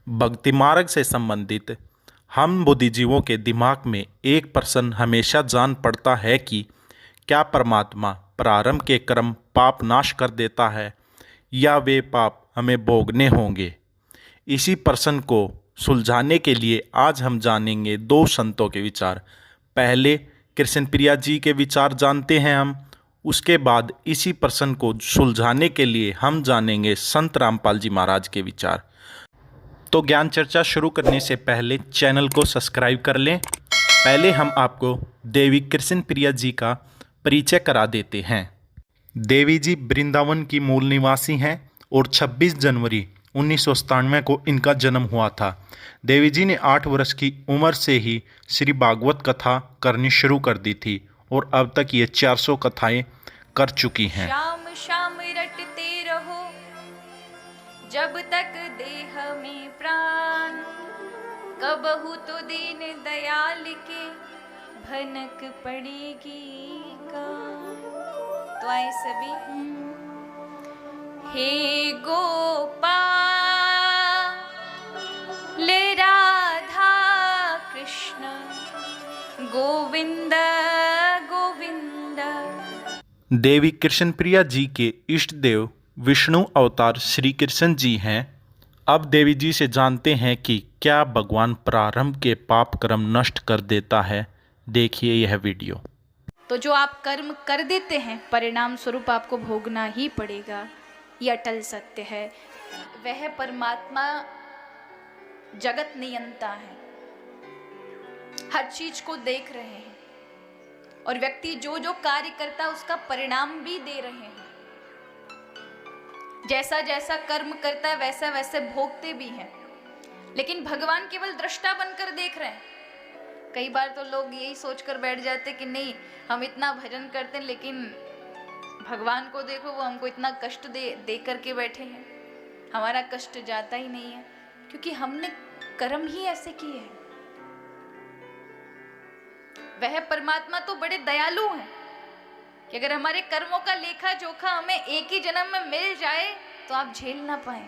भक्ति मार्ग से संबंधित हम बुद्धिजीवों के दिमाग में एक प्रश्न हमेशा जान पड़ता है कि क्या परमात्मा प्रारंभ के कर्म पाप नाश कर देता है या वे पाप हमें भोगने होंगे। इसी प्रश्न को सुलझाने के लिए आज हम जानेंगे दो संतों के विचार। पहले कृष्ण प्रिया जी के विचार जानते हैं हम, उसके बाद इसी प्रश्न को सुलझाने के लिए हम जानेंगे संत रामपाल जी महाराज के विचार। तो ज्ञान चर्चा शुरू करने से पहले चैनल को सब्सक्राइब कर लें। पहले हम आपको देवी कृष्ण प्रिया जी का परिचय करा देते हैं। देवी जी वृंदावन की मूल निवासी हैं और 26 जनवरी 1997 को इनका जन्म हुआ था। देवी जी ने 8 वर्ष की उम्र से ही श्री भागवत कथा करनी शुरू कर दी थी और अब तक ये 400 कथाएं कर चुकी हैं। शाम शाम रटते रहो जब तक देह में प्राण, कबहू तो दीन दयाल के भनक पड़ेगी कान। तो आए सभी। हे गोपाल राधा कृष्ण गोविंद गोविंद। देवी कृष्ण प्रिया जी के इष्ट देव विष्णु अवतार श्री कृष्ण जी हैं। अब देवी जी से जानते हैं कि क्या भगवान प्रारंभ के पाप कर्म नष्ट कर देता है। देखिए यह वीडियो। तो जो आप कर्म कर देते हैं परिणाम स्वरूप आपको भोगना ही पड़ेगा, ये अटल सत्य है। वह परमात्मा जगत नियंता है, हर चीज को देख रहे हैं और व्यक्ति जो जो कार्य करता है उसका परिणाम भी दे रहे हैं। जैसा जैसा कर्म करता है वैसा वैसे भोगते भी हैं, लेकिन भगवान केवल दृष्टा बनकर देख रहे हैं। कई बार तो लोग यही सोचकर बैठ जाते कि नहीं हम इतना भजन करते हैं लेकिन भगवान को देखो वो हमको इतना कष्ट दे करके बैठे हैं, हमारा कष्ट जाता ही नहीं है क्योंकि हमने कर्म ही ऐसे किए हैं। वह परमात्मा तो बड़े दयालु हैं कि अगर हमारे कर्मों का लेखा जोखा हमें एक ही जन्म में मिल जाए तो आप झेल ना पाए।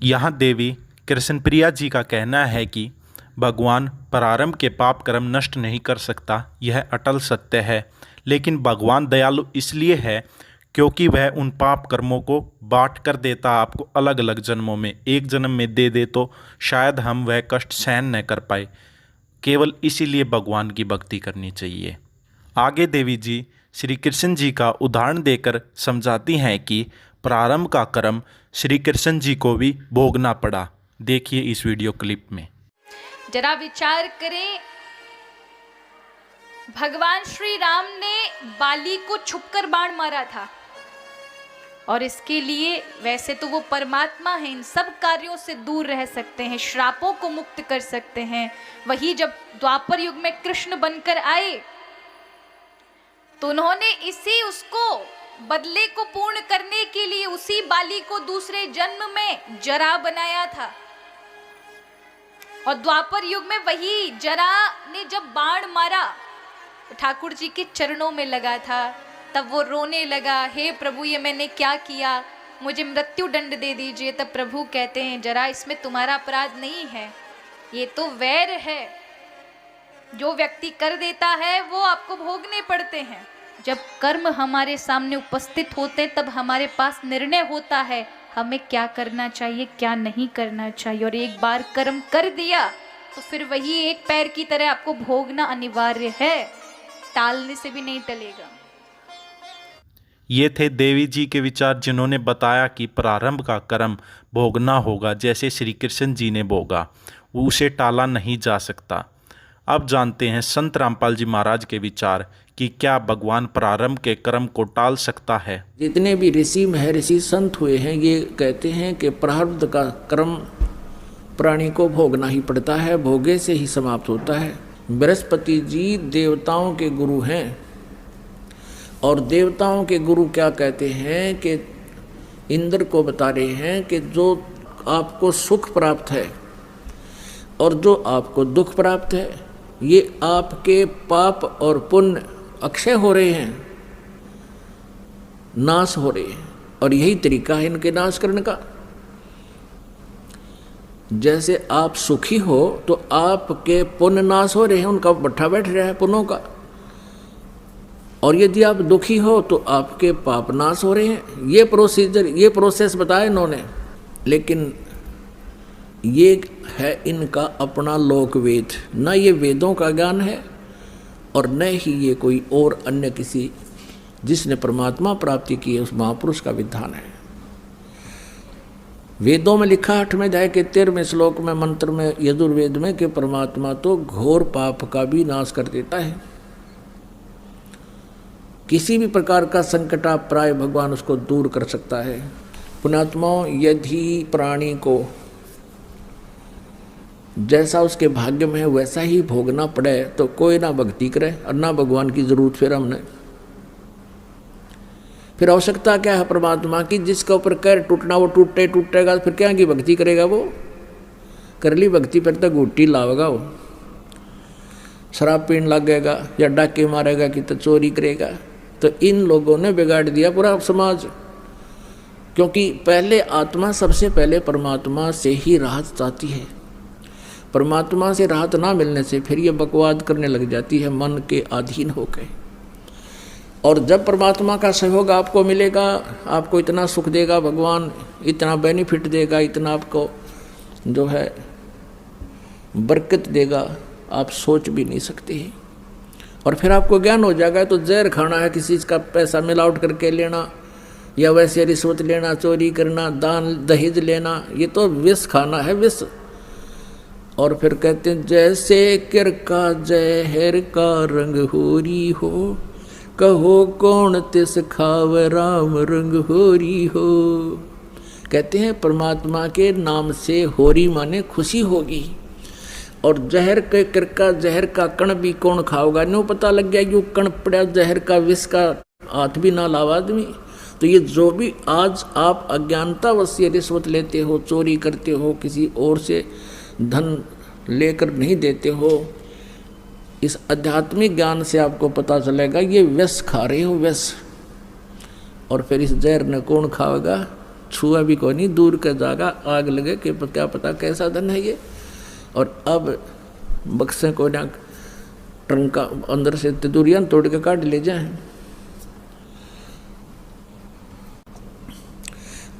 यहाँ देवी कृष्ण प्रिया जी का कहना है कि भगवान प्रारंभ के पाप कर्म नष्ट नहीं कर सकता, यह अटल सत्य है। लेकिन भगवान दयालु इसलिए है क्योंकि वह उन पाप कर्मों को बांट कर देता आपको अलग अलग जन्मों में। एक जन्म में दे दे तो शायद हम वह कष्ट सहन न कर पाए, केवल इसीलिए भगवान की भक्ति करनी चाहिए। आगे देवी जी श्री कृष्ण जी का उदाहरण देकर समझाती हैं कि प्रारंभ का कर्म श्री कृष्ण जी को भी भोगना पड़ा। देखिए इस वीडियो क्लिप में। जरा विचार करें, भगवान श्री राम ने बाली को छुपकर बाण मारा था और इसके लिए वैसे तो वो परमात्मा है, इन सब कार्यों से दूर रह सकते हैं, श्रापों को मुक्त कर सकते हैं। वही जब द्वापर युग में कृष्ण बनकर आए तो उन्होंने इसी उसको बदले को पूर्ण करने के लिए उसी बाली को दूसरे जन्म में जरा बनाया था और द्वापर युग में वही जरा ने जब बाण मारा तो ठाकुर जी के चरणों में लगा था। तब वो रोने लगा, हे प्रभु ये मैंने क्या किया, मुझे मृत्यु दंड दे दीजिए। तब प्रभु कहते हैं जरा इसमें तुम्हारा अपराध नहीं है, ये तो वैर है, जो व्यक्ति कर देता है वो आपको भोगने पड़ते हैं। जब कर्म हमारे सामने उपस्थित होते तब हमारे पास निर्णय होता है हमें क्या करना चाहिए क्या नहीं करना चाहिए, और एक बार कर्म कर दिया तो फिर वही एक पैर की तरह आपको भोगना अनिवार्य है, टालने से भी नहीं टलेगा। ये थे देवी जी के विचार, जिन्होंने बताया कि प्रारंभ का कर्म भोगना होगा, जैसे श्री कृष्ण जी ने भोगा, उसे टाला नहीं जा सकता। अब जानते हैं संत रामपाल जी महाराज के विचार कि क्या भगवान प्रारंभ के कर्म को टाल सकता है। जितने भी ऋषि महर्षि संत हुए हैं ये कहते हैं कि प्रारब्ध का कर्म प्राणी को भोगना ही पड़ता है, भोगे से ही समाप्त होता है। बृहस्पति जी देवताओं के गुरु हैं और देवताओं के गुरु क्या कहते हैं कि इंद्र को बता रहे हैं कि जो आपको सुख प्राप्त है और जो आपको दुख प्राप्त है ये आपके पाप और पुण्य अक्षय हो रहे हैं, नाश हो रहे हैं, और यही तरीका है इनके नाश करने का। जैसे आप सुखी हो तो आपके पुण्य नाश हो रहे हैं, उनका भट्ठा बैठ रहा है पुण्यों का, और यदि आप दुखी हो तो आपके पाप नाश हो रहे हैं। ये प्रोसीजर, ये प्रोसेस बताया इन्होंने। लेकिन ये है इनका अपना लोक वेद, न ये वेदों का ज्ञान है और न ही ये कोई और अन्य किसी जिसने परमात्मा प्राप्ति की है उस महापुरुष का विधान है। वेदों में लिखा 8वें अध्याय के 13वें श्लोक में मंत्र में यजुर्वेद में कि परमात्मा तो घोर पाप का भी नाश कर देता है। किसी भी प्रकार का संकट आप प्राय भगवान उसको दूर कर सकता है। पुण्यात्माओं, यदि प्राणी को जैसा उसके भाग्य में है वैसा ही भोगना पड़े तो कोई ना भक्ति करे और ना भगवान की जरूरत फिर हमने। फिर आवश्यकता क्या है परमात्मा की? जिसके ऊपर कैर टूटना वो टूटेगा, फिर क्या की भक्ति करेगा वो? कर ली भक्ति फिर तक घुट्टी लावेगा, वो शराब पीने लगेगा या डाके मारेगा कि तो चोरी करेगा। तो इन लोगों ने बिगाड़ दिया पूरा समाज, क्योंकि पहले आत्मा सबसे पहले परमात्मा से ही राहत चाहती है। परमात्मा से राहत ना मिलने से फिर ये बकवाद करने लग जाती है मन के अधीन होकर। और जब परमात्मा का सहयोग आपको मिलेगा, आपको इतना सुख देगा भगवान, इतना बेनिफिट देगा, इतना आपको जो है बरकत देगा, आप सोच भी नहीं सकते हैं। और फिर आपको ज्ञान हो जाएगा तो जहर खाना है, किसी चीज़ का पैसा मिलावट करके लेना या वैसे रिश्वत लेना, चोरी करना, दान दहेज लेना, ये तो विष खाना है, विष। और फिर कहते हैं जैसे किर का जहर का रंग होरी हो, कहो कौन तिस खाव राम रंग होरी हो। कहते हैं परमात्मा के नाम से होरी माने खुशी होगी, और जहर के किर का जहर का कण भी कौन खाओगा? न्यू पता लग गया यू कण पड़ा जहर का, विष का हाथ भी ना लावा आदमी। तो ये जो भी आज आप अज्ञानतावश से रिश्वत लेते हो, चोरी करते हो, किसी और से धन लेकर नहीं देते हो, इस आध्यात्मिक ज्ञान से आपको पता चलेगा ये विष खा रहे हो, विष। और फिर इस जहर ने कौन खाएगा? छुआ भी कोई नहीं, दूर का जाएगा, आग लगे कि क्या पता कैसा धन है ये। और अब बक्से को ना ट्रंका अंदर से तदूरियां तोड़ के काट ले जाए।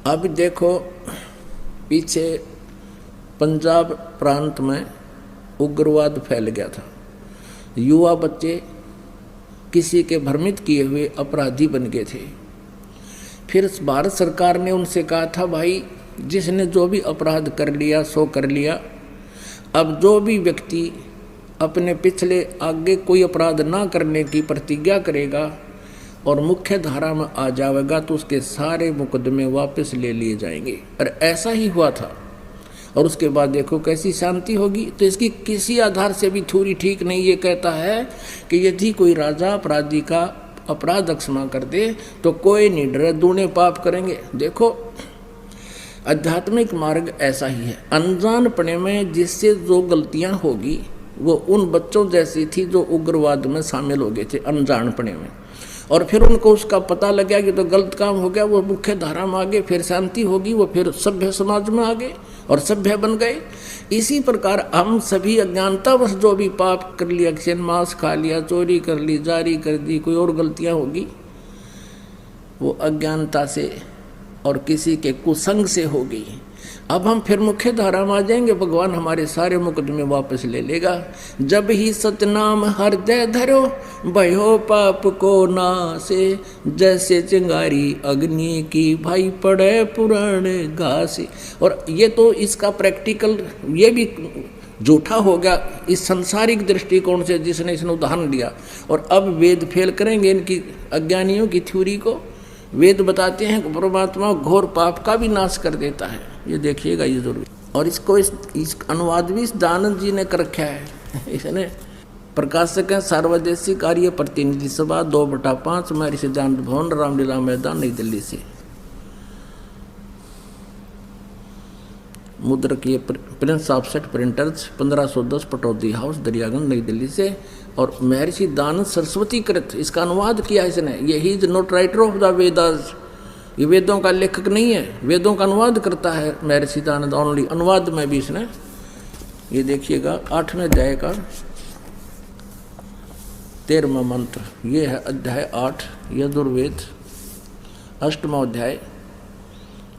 अब देखो पीछे पंजाब प्रांत में उग्रवाद फैल गया था, युवा बच्चे किसी के भ्रमित किए हुए अपराधी बन गए थे। फिर भारत सरकार ने उनसे कहा था भाई जिसने जो भी अपराध कर लिया सो कर लिया, अब जो भी व्यक्ति अपने पिछले आगे कोई अपराध ना करने की प्रतिज्ञा करेगा और मुख्य धारा में आ जाएगा तो उसके सारे मुकदमे वापस ले लिए जाएंगे। और ऐसा ही हुआ था। और उसके बाद देखो कैसी शांति होगी। तो इसकी किसी आधार से भी थ्योरी ठीक नहीं। ये कहता है कि यदि कोई राजा अपराधी का अपराध क्षमा कर दे तो कोई नहीं डरे, दूने पाप करेंगे। देखो आध्यात्मिक मार्ग ऐसा ही है। अनजानपने में जिससे जो गलतियां होगी वो उन बच्चों जैसी थी जो उग्रवाद में शामिल हो गए थे अनजानपने में, और फिर उनको उसका पता लग गया कि तो गलत काम हो गया, वो मुख्य धारा में आ गए, फिर शांति होगी, वो फिर सभ्य समाज में आ गए और सभ्य बन गए। इसी प्रकार हम सभी अज्ञानतावश जो भी पाप कर लिया, किसी ने मांस खा लिया, चोरी कर ली, जारी कर दी, कोई और गलतियां होगी, वो अज्ञानता से और किसी के कुसंग से होगी। अब हम फिर मुख्य धारा में आ जाएंगे, भगवान हमारे सारे मुकदमे वापस ले लेगा। जब ही सतनाम हृदय धरो भयो पाप को नासे, जैसे चिंगारी अग्नि की भाई पड़े पुराने घासे। और ये तो इसका प्रैक्टिकल ये भी झूठा हो गया इस संसारिक दृष्टिकोण से जिसने इसने उदाहरण दिया। और अब वेद फेल करेंगे इनकी अज्ञानियों की थ्योरी को। वेद बताते हैं कि परमात्मा घोर पाप का भी नाश कर देता है, ये देखिएगा ये जरूर। और इसको इस अनुवाद भी इस दानंद जी ने कर रखा है। इसने प्रकाशक है सार्वदेशिक कार्य प्रतिनिधि सभा 2/5 महर्षि सिद्धांत भवन रामलीला मैदान नई दिल्ली से। मुद्रक ये Prince offset printers 1510 Pataudi house Daryaganj नई दिल्ली से। और महर्षि दानंद सरस्वती कृत इसका अनुवाद किया इसने। ये he is not writer of the Vedas, ये वेदों का लेखक नहीं है, वेदों का अनुवाद करता है महर्षि दयानंद। ओनली अनुवाद में भी इसने, ये देखिएगा 8वें अध्याय का 13वां मंत्र, ये है अध्याय 8 यजुर्वेद 8वां अध्याय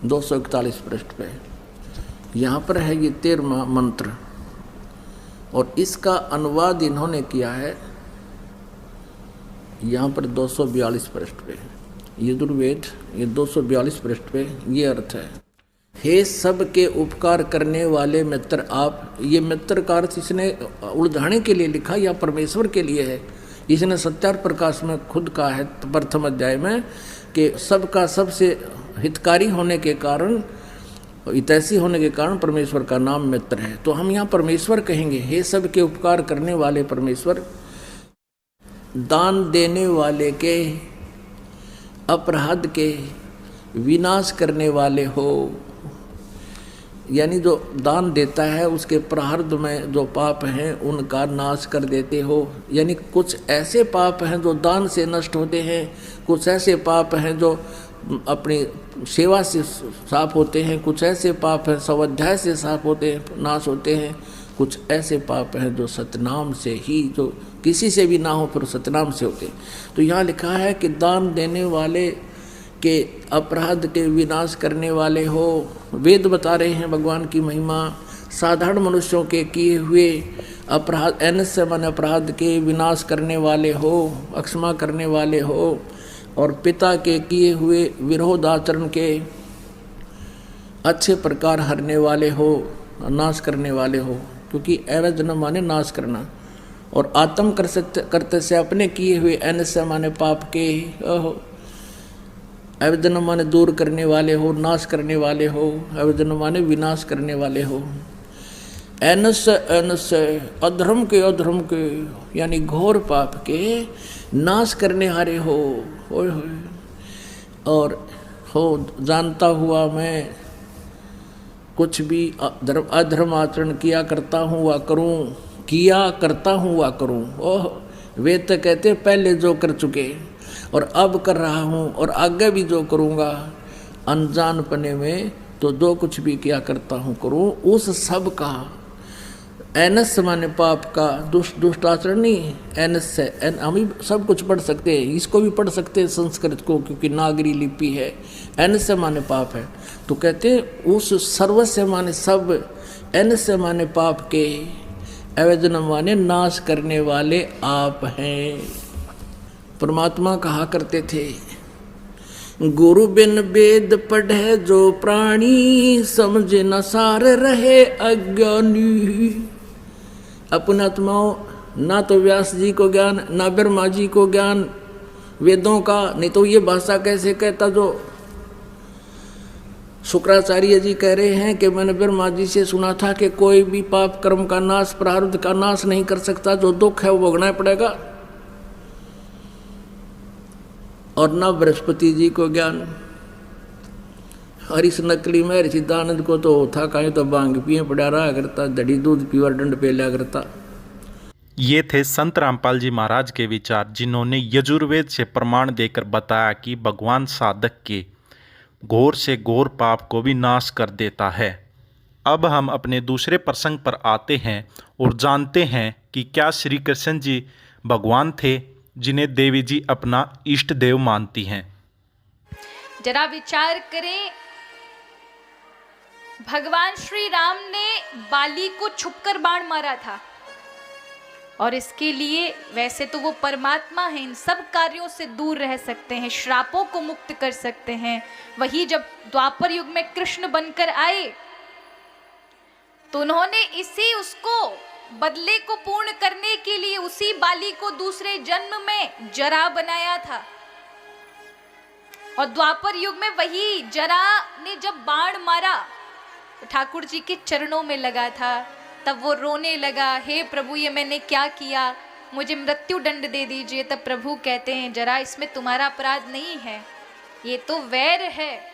241 पृष्ठ पे। यहाँ पर है ये 13वां मंत्र और इसका अनुवाद इन्होंने किया है यहाँ पर 242 पृष्ठ पे। यजुर्वेद ये 242 पृष्ठ पे ये अर्थ है, हे सबके उपकार करने वाले मित्र आप। ये मित्र का अर्थ इसने उलझाने के लिए लिखा या परमेश्वर के लिए है। इसने सत्यार्थ प्रकाश में खुद कहा है प्रथम अध्याय में कि सबका सबसे हितकारी होने के कारण, हितैषी होने के कारण परमेश्वर का नाम मित्र है। तो हम यहाँ परमेश्वर कहेंगे, हे सबके उपकार करने वाले परमेश्वर, दान देने वाले के अपराध के विनाश करने वाले हो। यानी जो दान देता है उसके प्रारब्ध में जो पाप हैं उनका नाश कर देते हो। यानी कुछ ऐसे पाप हैं जो दान से नष्ट होते हैं, कुछ ऐसे पाप हैं जो अपनी सेवा से साफ होते हैं, कुछ ऐसे पाप हैं स्वाध्याय से साफ होते हैं, नाश होते हैं, कुछ ऐसे पाप हैं जो सतनाम से ही, जो किसी से भी ना हो फिर सतनाम से होते। तो यहाँ लिखा है कि दान देने वाले के अपराध के विनाश करने वाले हो। वेद बता रहे हैं भगवान की महिमा। साधारण मनुष्यों के किए हुए अपराध, एनस्य मन अपराध के विनाश करने वाले हो, अक्षमा करने वाले हो, और पिता के किए हुए विरोध आचरण के अच्छे प्रकार हरने वाले हो, नाश करने वाले हो। क्योंकि एवजन माने नाश करना, और आत्म करते से अपने किए हुए एनस्य माने पाप के, अवजन माने दूर करने वाले हो, नाश करने वाले हो, अवजन माने विनाश करने वाले हो। एनस अधर्म के यानी घोर पाप के नाश करने हारे हो। और हो जानता हुआ मैं कुछ भी अधर्म आचरण किया करता हूँ वा करूँ। ओह, वे तो कहते पहले जो कर चुके और अब कर रहा हूँ और आगे भी जो करूँगा, अनजानपने में तो जो कुछ भी किया करता हूँ करूँ, उस सब का एनस माने पाप का, दुष्ट आचरण नहीं, एनस से हम भी सब कुछ पढ़ सकते हैं, इसको भी पढ़ सकते हैं संस्कृत को, क्योंकि नागरी लिपि है। एनस से माने पाप है, तो कहते हैं उस सर्वस्व माने सब, एनस से माने पाप के, अवजन माने नाश करने वाले आप हैं। परमात्मा कहा करते थे, गुरु बिन वेद पढ़े जो प्राणी, समझ न सार रहे अज्ञानी। अपने आत्माओं, ना तो व्यास जी को ज्ञान, ना ब्रह्मा जी को ज्ञान वेदों का, नहीं तो ये भाषा कैसे कहता। जो शुक्राचार्य जी कह रहे हैं कि मैंने ब्रह्मा जी से सुना था कि कोई भी पाप कर्म का नाश, प्रारब्ध का नाश नहीं कर सकता, जो दुख है वो भोगना पड़ेगा। और ना बृहस्पति जी को ज्ञान, और इस नकली में ऋषि दयानंद को तो था कहीं तो भांग पिए पड़ा रहा करता, दड़ी दूध पीवा दंड पे लिया करता। ये थे संत रामपाल जी महाराज के विचार, जिन्होंने यजुर्वेद से प्रमाण देकर बताया कि भगवान साधक के घोर से घोर पाप को भी नाश कर देता है। अब हम अपने दूसरे प्रसंग पर आते हैं और जानते हैं कि क्या श्री कृष्ण जी भगवान थे जिन्हें देवी जी अपना इष्ट देव मानती हैं। जरा विचार करें, भगवान श्री राम ने बाली को छुपकर बाण मारा था, और इसके लिए वैसे तो वो परमात्मा है, इन सब कार्यों से दूर रह सकते हैं, श्रापों को मुक्त कर सकते हैं। वही जब द्वापर युग में कृष्ण बनकर आए तो उन्होंने उसको बदले को पूर्ण करने के लिए उसी बाली को दूसरे जन्म में जरा बनाया था। और द्वापर युग में वही जरा ने जब बाण मारा तो ठाकुर जी के चरणों में लगा था, तब वो रोने लगा, हे प्रभु ये मैंने क्या किया, मुझे मृत्यु दंड दे दीजिए। तब प्रभु कहते हैं, जरा इसमें तुम्हारा अपराध नहीं है, ये तो वैर है,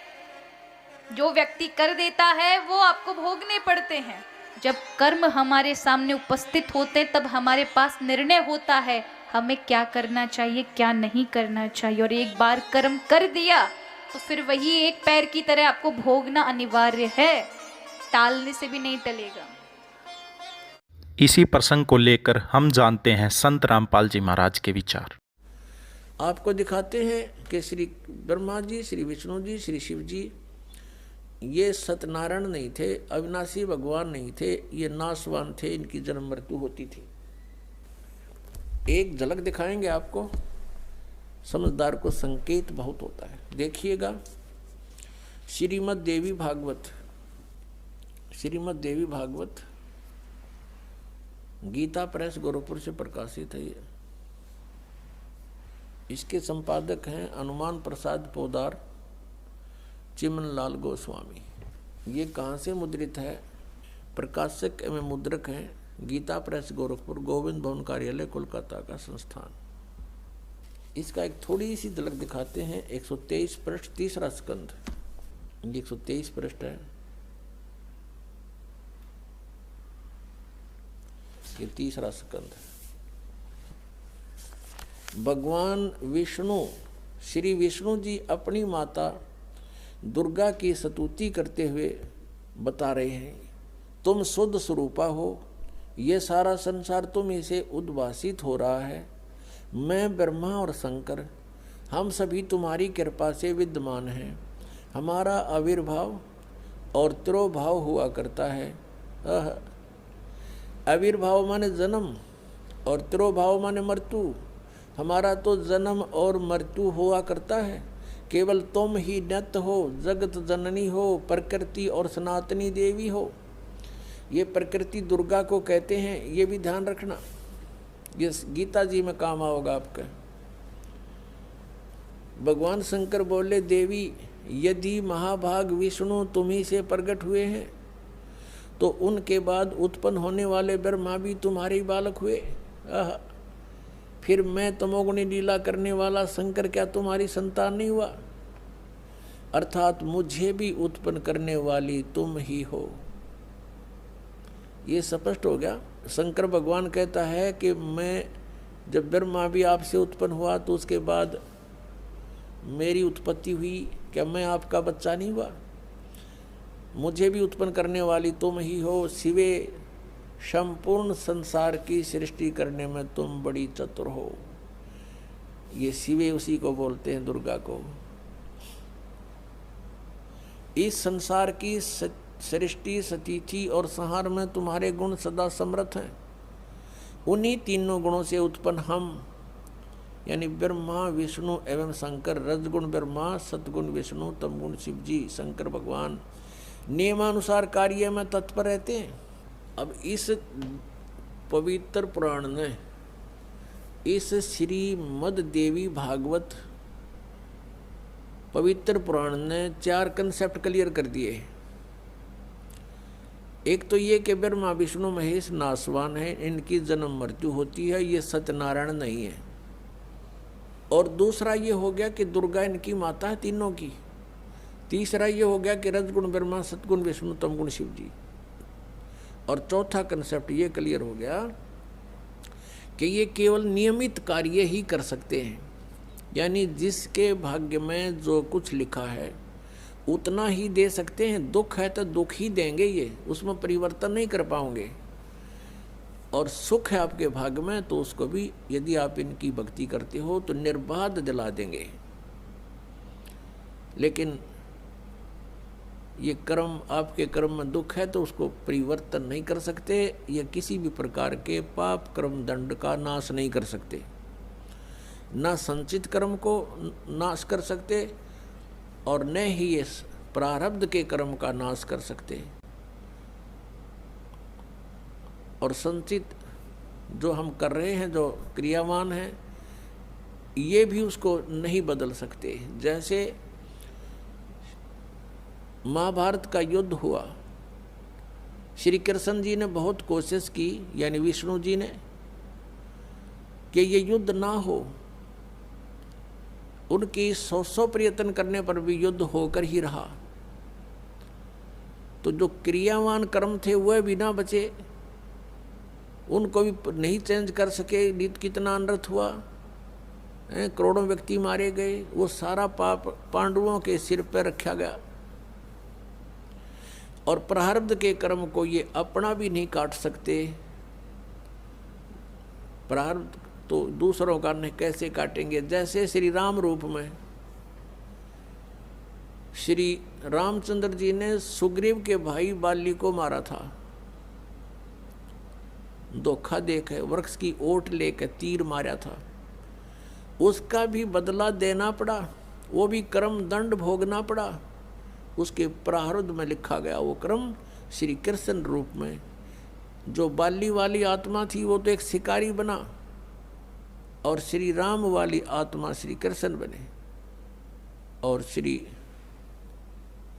जो व्यक्ति कर देता है वो आपको भोगने पड़ते हैं। जब कर्म हमारे सामने उपस्थित होते तब हमारे पास निर्णय होता है हमें क्या करना चाहिए क्या नहीं करना चाहिए। और एक बार कर्म कर दिया तो फिर वही एक पैर की तरह आपको भोगना अनिवार्य है, टालने से भी नहीं टलेगा। इसी प्रसंग को लेकर हम जानते हैं संत रामपाल जी महाराज के विचार। आपको दिखाते हैं कि श्री ब्रह्मा जी, श्री विष्णु जी, श्री शिव जी ये सत्यनारायण नहीं थे, अविनाशी भगवान नहीं थे, ये नाशवान थे, इनकी जन्म मृत्यु होती थी। एक झलक दिखाएंगे आपको, समझदार को संकेत बहुत होता है। देखिएगा श्रीमद् देवी भागवत, श्रीमद् देवी भागवत गीता प्रेस गोरखपुर से प्रकाशित है। ये इसके संपादक हैं हनुमान प्रसाद पोदार, चिमन लाल गोस्वामी। ये कहाँ से मुद्रित है? प्रकाशक एवं मुद्रक हैं गीता प्रेस गोरखपुर, गोविंद भवन कार्यालय कोलकाता का संस्थान। इसका एक थोड़ी सी झलक दिखाते हैं। 123 पृष्ठ, तीसरा स्कंध, ये 123 पृष्ठ है। ये तीसरा स्कंध। भगवान विष्णु, श्री विष्णु जी अपनी माता दुर्गा की स्तुति करते हुए बता रहे हैं, तुम शुद्ध स्वरूपा हो, ये सारा संसार तुम इसे उद्भासित हो रहा है। मैं ब्रह्मा और शंकर हम सभी तुम्हारी कृपा से विद्यमान हैं। हमारा आविर्भाव और तिरोभाव हुआ करता है। आविर्भाव माने जन्म और तिरोभाव माने मृत्यु। हमारा तो जन्म और मृत्यु हुआ करता है। केवल तुम ही नित्य हो, जगत जननी हो, प्रकृति और सनातनी देवी हो। ये प्रकृति दुर्गा को कहते हैं, ये भी ध्यान रखना, ये गीता जी में काम आओगा आपका। भगवान शंकर बोले, देवी यदि महाभाग विष्णु तुम्ही से प्रकट हुए हैं तो उनके बाद उत्पन्न होने वाले ब्रह्मा भी तुम्हारे बालक हुए। फिर मैं तमोगुणी लीला करने वाला शंकर क्या तुम्हारी संतान नहीं हुआ? अर्थात मुझे भी उत्पन्न करने वाली तुम ही हो। ये स्पष्ट हो गया। शंकर भगवान कहता है कि मैं जब ब्रह्मा भी आपसे उत्पन्न हुआ तो उसके बाद मेरी उत्पत्ति हुई, क्या मैं आपका बच्चा नहीं हुआ? मुझे भी उत्पन्न करने वाली तुम ही हो। शिवे संपूर्ण संसार की सृष्टि करने में तुम बड़ी चतुर हो। ये शिवे उसी को बोलते हैं, दुर्गा को। इस संसार की सृष्टि, स्थिति और संहार में तुम्हारे गुण सदा समर्थ हैं। उन्हीं तीनों गुणों से उत्पन्न हम यानी ब्रह्मा, विष्णु एवं शंकर, रजगुण ब्रह्मा, सतगुण विष्णु, तमगुण शिव जी, शंकर भगवान नियमानुसार कार्य में तत्पर रहते हैं। अब इस पवित्र पुराण ने, इस श्रीमद् देवी भागवत पवित्र पुराण ने 4 कंसेप्ट क्लियर कर दिए। एक तो ये कि ब्रह्मा विष्णु महेश नासवान है, इनकी जन्म मृत्यु होती है, ये सत्यनारायण नहीं है। और दूसरा ये हो गया कि दुर्गा इनकी माता है तीनों की। तीसरा ये हो गया कि रजगुण ब्रह्मा, सतगुण विष्णु, तमगुण शिव जी। और चौथा कंसेप्ट ये क्लियर हो गया कि ये केवल नियमित कार्य ही कर सकते हैं, यानी जिसके भाग्य में जो कुछ लिखा है उतना ही दे सकते हैं। दुख है तो दुख ही देंगे, ये उसमें परिवर्तन नहीं कर पाओगे। और सुख है आपके भाग्य में तो उसको भी यदि आप इनकी भक्ति करते हो तो निर्बाध दिला देंगे। लेकिन ये कर्म, आपके कर्म में दुख है तो उसको परिवर्तन नहीं कर सकते। ये किसी भी प्रकार के पाप कर्म दंड का नाश नहीं कर सकते, ना संचित कर्म को नाश कर सकते और न ही ये प्रारब्ध के कर्म का नाश कर सकते। और संचित जो हम कर रहे हैं, जो क्रियावान हैं, ये भी उसको नहीं बदल सकते। जैसे महाभारत का युद्ध हुआ, श्री कृष्ण जी ने बहुत कोशिश की, यानी विष्णु जी ने, कि ये युद्ध ना हो। उनकी 100 प्रयत्न करने पर भी युद्ध होकर ही रहा। तो जो क्रियावान कर्म थे वह भी ना बचे, उनको भी नहीं चेंज कर सके। कितना अनर्थ हुआ। करोड़ों व्यक्ति मारे गए, वो सारा पाप पांडवों के सिर पर रखा गया। और प्रारब्ध के कर्म को ये अपना भी नहीं काट सकते। प्रारब्ध तो दूसरों का नहीं कैसे काटेंगे। जैसे श्री राम रूप में श्री रामचंद्र जी ने सुग्रीव के भाई बाली को मारा था, धोखा देकर वृक्ष की ओट लेकर तीर मारा था, उसका भी बदला देना पड़ा, वो भी कर्म दंड भोगना पड़ा। उसके प्रारब्ध में लिखा गया वो कर्म श्री कृष्ण रूप में। जो बाली वाली आत्मा थी वो तो एक शिकारी बना, और श्री राम वाली आत्मा श्री कृष्ण बने। और श्री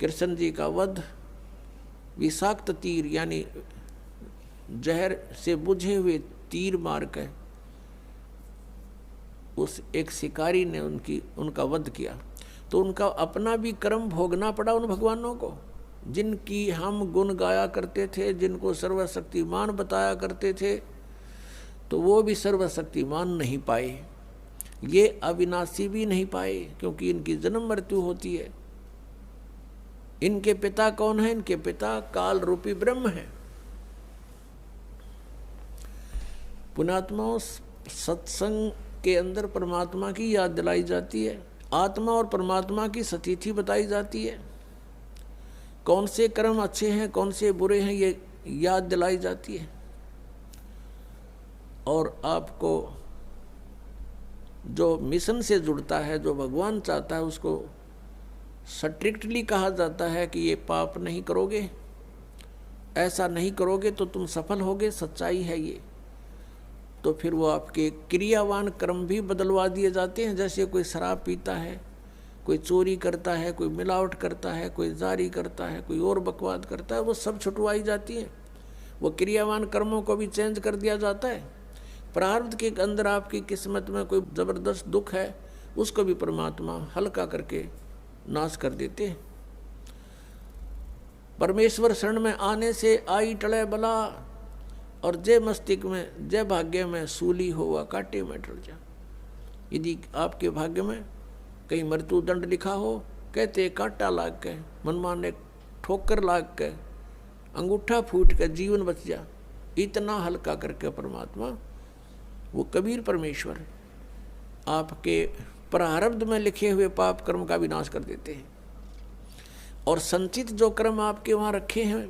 कृष्ण जी का वध विषाक्त तीर यानी जहर से बुझे हुए तीर मार कर उस एक शिकारी ने उनका वध किया। तो उनका अपना भी कर्म भोगना पड़ा उन भगवानों को, जिनकी हम गुण गाया करते थे, जिनको सर्वशक्तिमान बताया करते थे, तो वो भी सर्वशक्तिमान नहीं पाए, ये अविनाशी भी नहीं पाए, क्योंकि इनकी जन्म मृत्यु होती है। इनके पिता कौन है? इनके पिता काल रूपी ब्रह्म है। पुण्यात्माओं, सत्संग के अंदर परमात्मा की याद दिलाई जाती है, आत्मा और परमात्मा की सतिथि बताई जाती है, कौन से कर्म अच्छे हैं कौन से बुरे हैं ये याद दिलाई जाती है। और आपको जो मिशन से जुड़ता है, जो भगवान चाहता है, उसको स्ट्रिक्टली कहा जाता है कि ये पाप नहीं करोगे, ऐसा नहीं करोगे तो तुम सफल होगे, सच्चाई है ये। तो फिर वो आपके क्रियावान कर्म भी बदलवा दिए जाते हैं। जैसे कोई शराब पीता है, कोई चोरी करता है, कोई मिलावट करता है, कोई जारी करता है, कोई और बकवाद करता है, वो सब छुटवाई जाती है। वो क्रियावान कर्मों को भी चेंज कर दिया जाता है। प्रारब्ध के अंदर आपकी किस्मत में कोई ज़बरदस्त दुख है, उसको भी परमात्मा हल्का करके नाश कर देते हैं। परमेश्वर शरण में आने से आई टले बला, और जय मस्तिष्क में जय भाग्य में सूली हुआ कांटे में टल जा। यदि आपके भाग्य में कहीं मृत्यु दंड लिखा हो, कहते कांटा लाग के, मनमान ने ठोकर लाग के, अंगूठा फूट के जीवन बच जा, इतना हल्का करके परमात्मा वो कबीर परमेश्वर आपके प्रारब्ध में लिखे हुए पाप कर्म का विनाश कर देते हैं। और संचित जो कर्म आपके वहाँ रखे हैं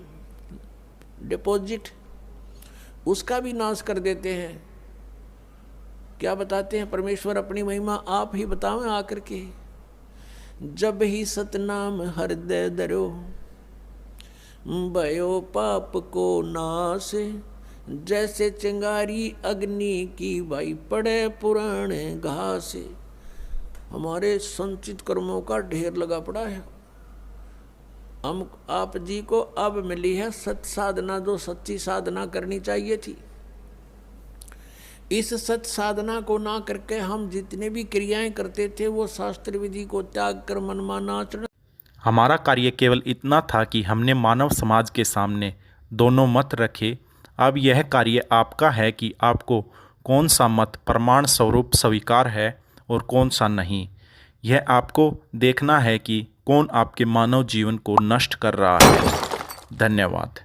डिपॉजिट, उसका भी नाश कर देते हैं। क्या बताते हैं परमेश्वर अपनी महिमा? आप ही बतावें आकर के। जब ही सतनाम हृदय धरो, भयो पाप को नाश, जैसे चिंगारी अग्नि की भाई पड़े पुराने घास। हमारे संचित कर्मों का ढेर लगा पड़ा है। हम आप जी को अब मिली है सत्य साधना, जो सच्ची साधना करनी चाहिए थी। इस सत्य साधना को ना करके हम जितने भी क्रियाएं करते थे वो शास्त्र विधि को त्याग कर मनमाना आचरण। हमारा कार्य केवल इतना था कि हमने मानव समाज के सामने दोनों मत रखे। अब यह कार्य आपका है कि आपको कौन सा मत प्रमाण स्वरूप स्वीकार है और कौन सा नहीं। यह आपको देखना है कि कौन आपके मानव जीवन को नष्ट कर रहा है। धन्यवाद।